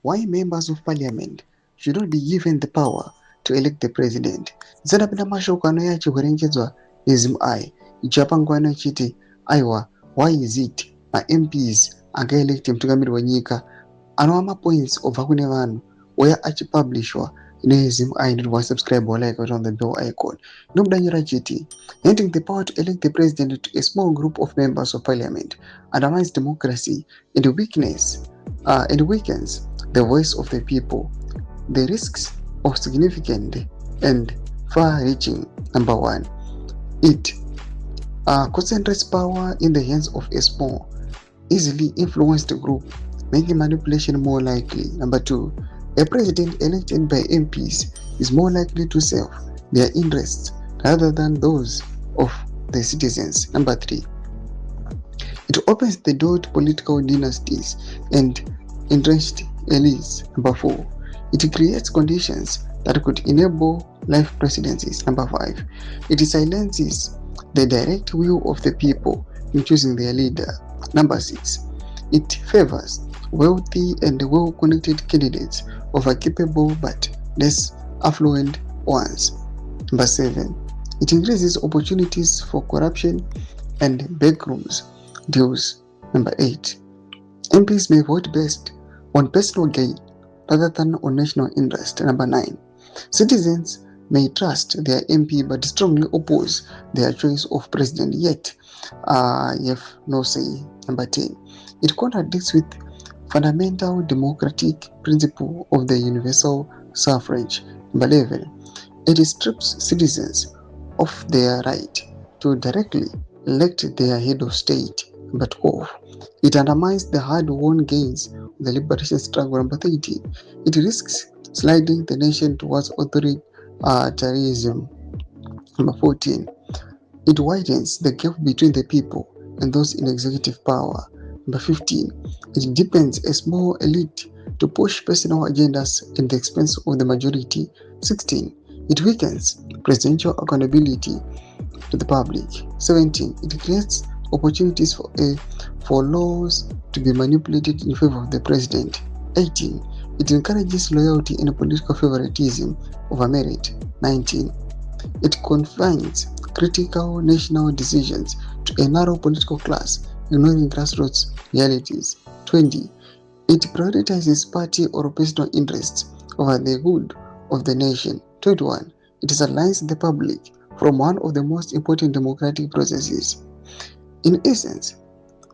Why members of parliament should not be given the power to elect the president. Zanapinda mashoko anouya achiverengedzwa neZimai ichapa nguva ichiti aiwa, why is it maMPs angaelekti mutungamiri wenyika anova mapoints obva kune vanhu uya achipublishwa neZimai. Ndiri wasubscribe like on the bell icon. Ndomudanyira chiti handing the power to elect the president to a small group of members of parliament undermines democracy and weakens the voice of the people. The risks of significant and far-reaching. Number one, it concentrates power in the hands of a small, easily influenced group, making manipulation more likely. Number two, a president elected by MPs is more likely to serve their interests rather than those of the citizens. Number three, it opens the door to political dynasties and entrenched elites. Number four, it creates conditions that could enable life presidencies. Number five, it silences the direct will of the people in choosing their leader. Number six, it favors wealthy and well-connected candidates over capable but less affluent ones. Number seven, it increases opportunities for corruption and backrooms deals. Number eight, MPs may vote based on personal gain rather than on national interest. Number nine, citizens may trust their MP but strongly oppose their choice of president, yet you have no say. Number 10, it contradicts with fundamental democratic principle of the universal suffrage. Number 11, it strips citizens of their right to directly elect their head of state. Number 12, it undermines the hard-won gains of the liberation struggle. Number 13, it risks sliding the nation towards authoritarianism. Number 14, it widens the gap between the people and those in executive power. Number 15, it deepens a small elite to push personal agendas at the expense of the majority. 16, it weakens presidential accountability to the public. 17, it creates opportunities for laws to be manipulated in favor of the president. 18, it encourages loyalty and political favoritism over merit. 19, it confines critical national decisions to a narrow political class, ignoring grassroots realities. 20, it prioritizes party or personal interests over the good of the nation. 21, it sidelines the public from one of the most important democratic processes. In essence,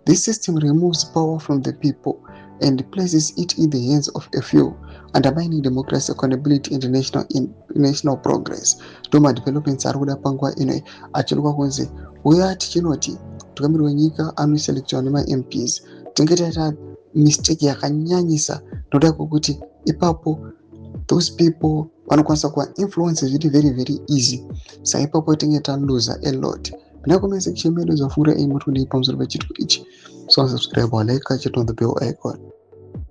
this system removes power from the people and places it in the hands of a few, undermining democracy, accountability, and national progress. Ndoma developments ari kuda panguva ino achirikwa kunzi uya tichinoti mutungamiri wenyika anoselectwa nemaMPs tinenge taita mistake yakanyanyisa nokuda kwekuti ipapo those people vanokwanisa kuva influence zviri very very easy, saka ipapo tinenge taluza a lot. Mina comment section medu zvafungira muri kudii pamusoro pechitiko ichi. So subscribe or like, catch it on the bell icon.